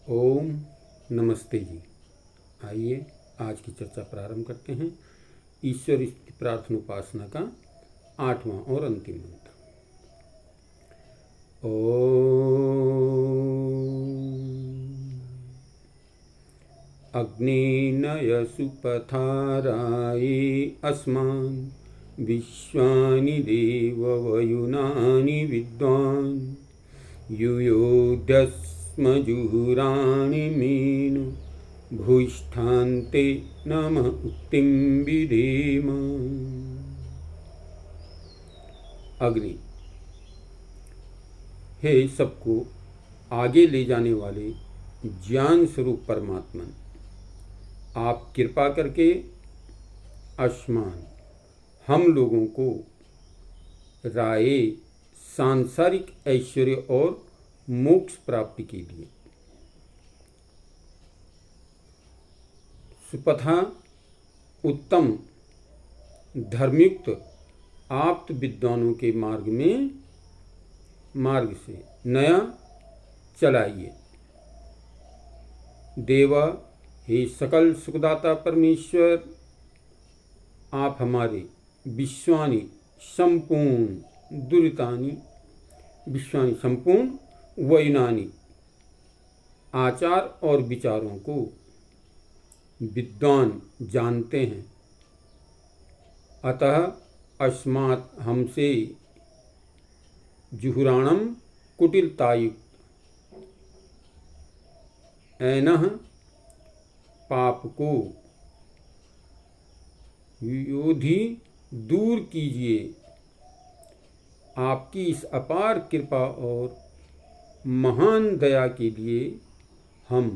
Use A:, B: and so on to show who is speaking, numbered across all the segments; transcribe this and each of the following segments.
A: ओम नमस्ते जी। आइए आज की चर्चा प्रारंभ करते हैं। ईश्वर स्तुति प्रार्थना उपासना का 8वां और अंतिम मंत्र। अग्निनय सुपथाराये अस्मान् विश्वानि देववयुनानि विद्वान् युयोध्यस्मजुहुराणि मीनु भूष्ठान्ते नमः उक्तिं विधेम। अग्नि, हे सबको आगे ले जाने वाले ज्ञान स्वरूप परमात्मा, आप कृपा करके आसमान हम लोगों को राय सांसारिक ऐश्वर्य और मोक्ष प्राप्ति के लिए सुपथा उत्तम धर्मयुक्त आप्त विद्वानों के मार्ग से नया चलाइए। देवा, हे सकल सुखदाता परमेश्वर, आप हमारे विश्वानि संपूर्ण दुरितानि विश्वानि संपूर्ण वयुनानि आचार और विचारों को विद्वान जानते हैं। अतः अस्मात् हमसे जुहुराणम कुटिलतायुक्त ऐनः पाप को योधि दूर कीजिए। आपकी इस अपार कृपा और महान दया के लिए हम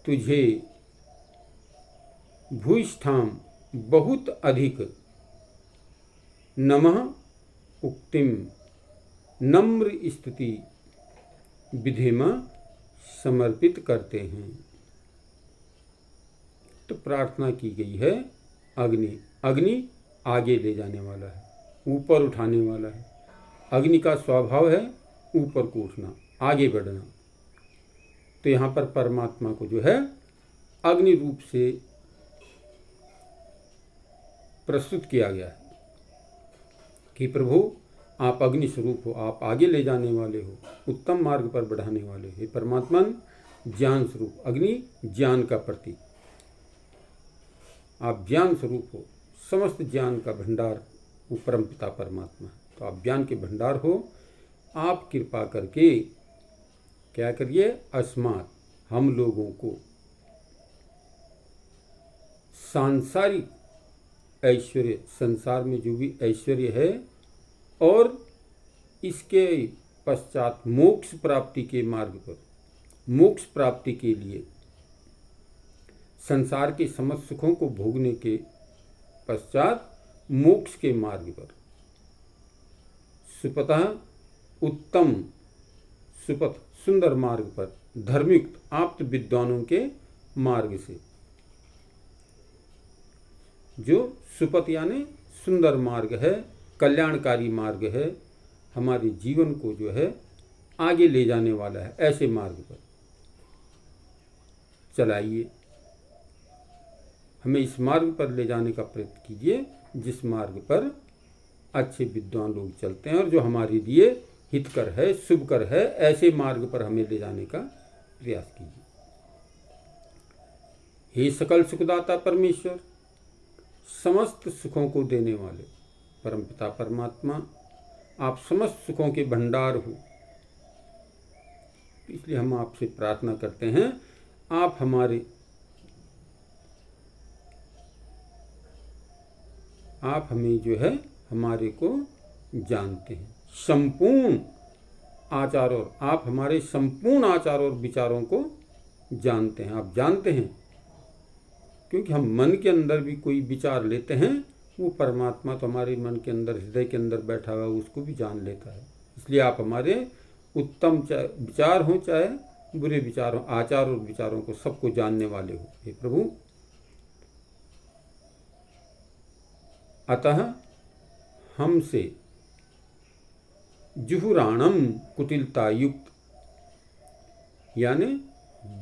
A: तुझे भूष्ठाम बहुत अधिक नमः उक्तिम नम्र स्तुति विधेम समर्पित करते हैं। तो प्रार्थना की गई है अग्नि आगे ले जाने वाला है, ऊपर उठाने वाला है। अग्नि का स्वभाव है ऊपर को उठना, आगे बढ़ना। तो यहाँ पर परमात्मा को जो है अग्नि रूप से प्रस्तुत किया गया है कि प्रभु आप अग्नि स्वरूप हो, आप आगे ले जाने वाले हो, उत्तम मार्ग पर बढ़ाने वाले हो। परमात्मा ज्ञान स्वरूप, अग्नि ज्ञान का प्रतीक, आप ज्ञान स्वरूप हो, समस्त ज्ञान का भंडार वो परमपिता परमात्मा। तो आप ज्ञान के भंडार हो। आप कृपा करके क्या करिए, अस्मात् हम लोगों को सांसारिक ऐश्वर्य, संसार में जो भी ऐश्वर्य है और इसके पश्चात मोक्ष प्राप्ति के मार्ग पर, मोक्ष प्राप्ति के लिए संसार के समस्त सुखों को भोगने के पश्चात मोक्ष के मार्ग पर सुपतः उत्तम सुपथ सुंदर मार्ग पर धर्मयुक्त आप्त विद्वानों के मार्ग से, जो सुपथ यानी सुंदर मार्ग है, कल्याणकारी मार्ग है, हमारे जीवन को जो है आगे ले जाने वाला है, ऐसे मार्ग पर चलाइए। हमें इस मार्ग पर ले जाने का प्रयत्न कीजिए जिस मार्ग पर अच्छे विद्वान लोग चलते हैं और जो हमारे लिए हितकर है, शुभकर है, ऐसे मार्ग पर हमें ले जाने का प्रयास कीजिए। हे सकल सुखदाता परमेश्वर, समस्त सुखों को देने वाले परमपिता परमात्मा, आप समस्त सुखों के भंडार हो। इसलिए हम आपसे प्रार्थना करते हैं, आप हमें जो है हमारे को जानते हैं, संपूर्ण आचार, और आप हमारे संपूर्ण आचार और विचारों को जानते हैं। आप जानते हैं क्योंकि हम मन के अंदर भी कोई विचार लेते हैं, वो परमात्मा तो हमारे मन के अंदर, हृदय के अंदर बैठा हुआ, उसको भी जान लेता है। इसलिए आप हमारे उत्तम विचार हों चाहे बुरे विचार हों, आचार और विचारों को सबको जानने वाले हो। हे प्रभु, अतः हमसे जुहुराणम कुटिलता युक्त यानी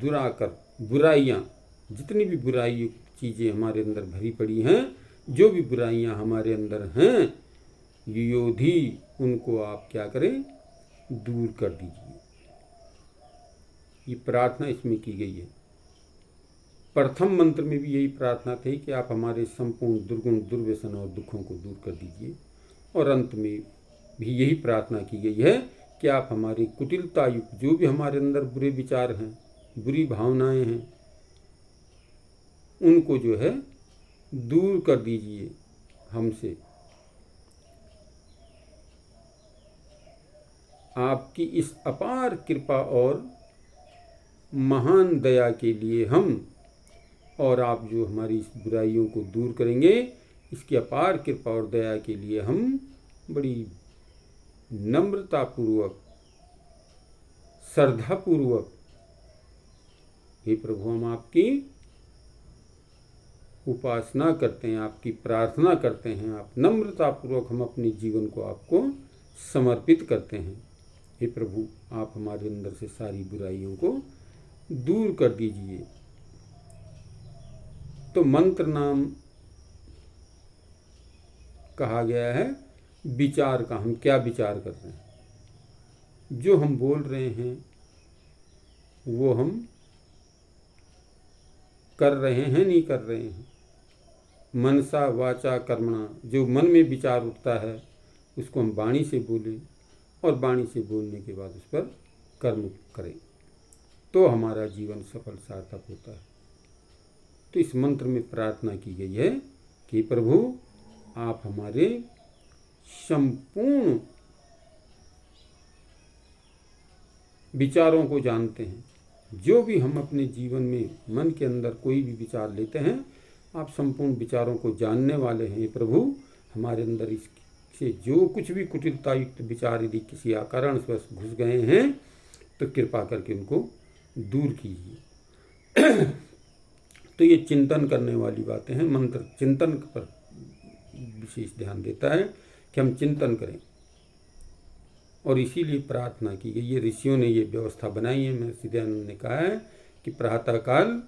A: दुराकर, बुराइयाँ, जितनी भी बुराई चीज़ें हमारे अंदर भरी पड़ी हैं, जो भी बुराइयाँ हमारे अंदर हैं, योधी उनको आप क्या करें, दूर कर दीजिए। ये प्रार्थना इसमें की गई है। प्रथम मंत्र में भी यही प्रार्थना थी कि आप हमारे संपूर्ण दुर्गुण, दुर्व्यसन और दुखों को दूर कर दीजिए, और अंत में भी यही प्रार्थना की गई है कि आप हमारी कुटिलता युक्त जो भी हमारे अंदर बुरे विचार हैं, बुरी भावनाएं हैं, उनको जो है दूर कर दीजिए हमसे। आपकी इस अपार कृपा और महान दया के लिए हम, और आप जो हमारी इस बुराइयों को दूर करेंगे, इसकी अपार कृपा और दया के लिए हम बड़ी नम्रतापूर्वक, श्रद्धापूर्वक, हे प्रभु, हम आपकी उपासना करते हैं, आपकी प्रार्थना करते हैं। आप नम्रतापूर्वक हम अपने जीवन को आपको समर्पित करते हैं। हे प्रभु, आप हमारे अंदर से सारी बुराइयों को दूर कर दीजिए। तो मंत्र नाम कहा गया है विचार का। हम क्या विचार कर रहे हैं, जो हम बोल रहे हैं वो हम कर रहे हैं, नहीं कर रहे हैं। मनसा वाचा कर्मणा, जो मन में विचार उठता है उसको हम वाणी से बोलें, और वाणी से बोलने के बाद उस पर कर्म करें, तो हमारा जीवन सफल सार्थक होता है। तो इस मंत्र में प्रार्थना की गई है कि प्रभु, आप हमारे संपूर्ण विचारों को जानते हैं। जो भी हम अपने जीवन में मन के अंदर कोई भी विचार लेते हैं, आप संपूर्ण विचारों को जानने वाले हैं। प्रभु, हमारे अंदर इससे जो कुछ भी कुटिलता युक्त विचार यदि किसी कारण से घुस गए हैं, तो कृपा करके उनको दूर कीजिए। तो ये चिंतन करने वाली बातें हैं। मंत्र चिंतन पर विशेष ध्यान देता है कि हम चिंतन करें, और इसीलिए प्रार्थना की गई। ये ऋषियों ने ये व्यवस्था बनाई है। महर्षि दयानंद ने कहा है कि प्रातःकाल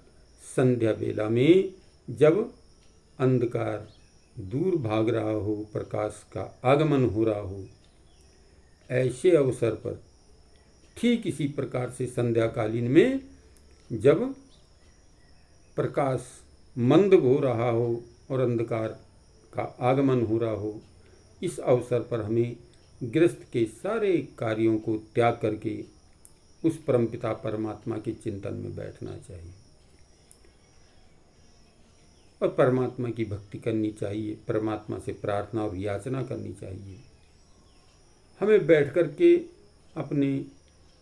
A: संध्या बेला में जब अंधकार दूर भाग रहा हो, प्रकाश का आगमन हो रहा हो, ऐसे अवसर पर ठीक इसी प्रकार से संध्याकालीन में जब प्रकाश मंद हो रहा हो और अंधकार का आगमन हो रहा हो, इस अवसर पर हमें गृहस्थ के सारे कार्यों को त्याग करके उस परमपिता परमात्मा के चिंतन में बैठना चाहिए और परमात्मा की भक्ति करनी चाहिए। परमात्मा से प्रार्थना और याचना करनी चाहिए। हमें बैठ कर के अपने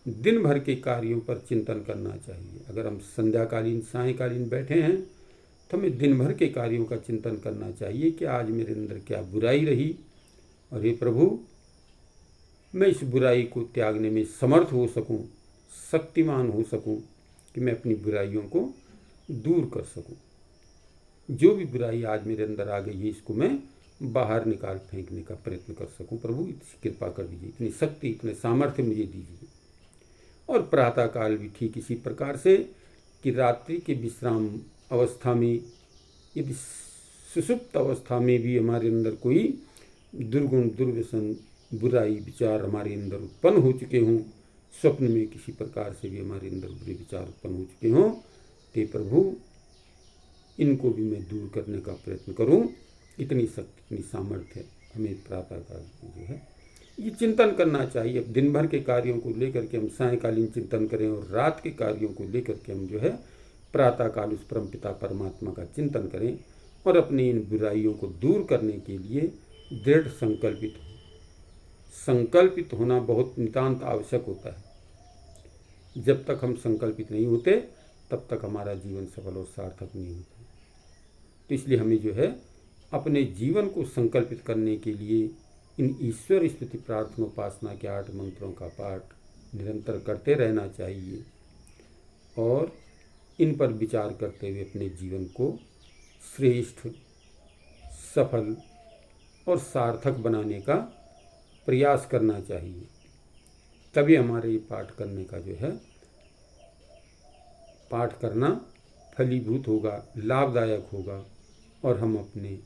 A: दिन भर के कार्यों पर चिंतन करना चाहिए। अगर हम संध्याकालीन, सायंकालीन बैठे हैं, तो हमें दिन भर के कार्यों का चिंतन करना चाहिए कि आज मेरे अंदर क्या बुराई रही, और हे प्रभु, मैं इस बुराई को त्यागने में समर्थ हो सकूं, शक्तिमान हो सकूं, कि मैं अपनी बुराइयों को दूर कर सकूं। जो भी बुराई आज मेरे अंदर आ गई है, इसको मैं बाहर निकाल फेंकने का प्रयत्न कर सकूं। प्रभु, इतनी कृपा कर दीजिए, इतनी शक्ति, इतने सामर्थ्य मुझे दीजिए। और प्रातःकाल भी ठीक इसी प्रकार से कि रात्रि के विश्राम अवस्था में, यदि सुषुप्त अवस्था में भी हमारे अंदर कोई दुर्गुण, दुर्व्यसन, बुराई विचार हमारे अंदर उत्पन्न हो चुके हों, स्वप्न में किसी प्रकार से भी हमारे अंदर बुरे विचार उत्पन्न हो चुके हों, ते प्रभु, इनको भी मैं दूर करने का प्रयत्न करूं। इतनी शक्ति, इतनी सामर्थ्य हमें प्रातःकाल जो है ये चिंतन करना चाहिए। अब दिन भर के कार्यों को लेकर के हम सायंकालीन चिंतन करें, और रात के कार्यों को लेकर के हम जो है प्रातःकाल उस परमपिता परमात्मा का चिंतन करें, और अपनी इन बुराइयों को दूर करने के लिए दृढ़ संकल्पित हो। संकल्पित होना बहुत नितांत आवश्यक होता है। जब तक हम संकल्पित नहीं होते, तब तक हमारा जीवन सफल और सार्थक नहीं होता। तो इसलिए हमें जो है अपने जीवन को संकल्पित करने के लिए इन ईश्वर स्तुति प्रार्थना उपासना के 8 मंत्रों का पाठ निरंतर करते रहना चाहिए, और इन पर विचार करते हुए अपने जीवन को श्रेष्ठ, सफल और सार्थक बनाने का प्रयास करना चाहिए। तभी हमारे ये पाठ करने का जो है पाठ करना फलीभूत होगा, लाभदायक होगा और हम अपने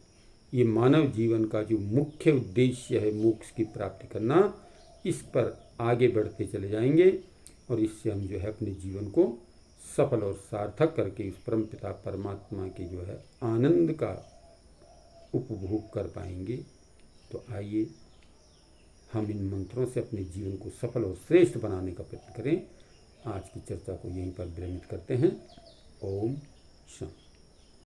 A: ये मानव जीवन का जो मुख्य उद्देश्य है मोक्ष की प्राप्ति करना, इस पर आगे बढ़ते चले जाएंगे और इससे हम जो है अपने जीवन को सफल और सार्थक करके उस परम पिता परमात्मा के जो है आनंद का उपभोग कर पाएंगे। तो आइए हम इन मंत्रों से अपने जीवन को सफल और श्रेष्ठ बनाने का प्रयत्न करें। आज की चर्चा को यहीं पर विरमित करते हैं। ओम शांति।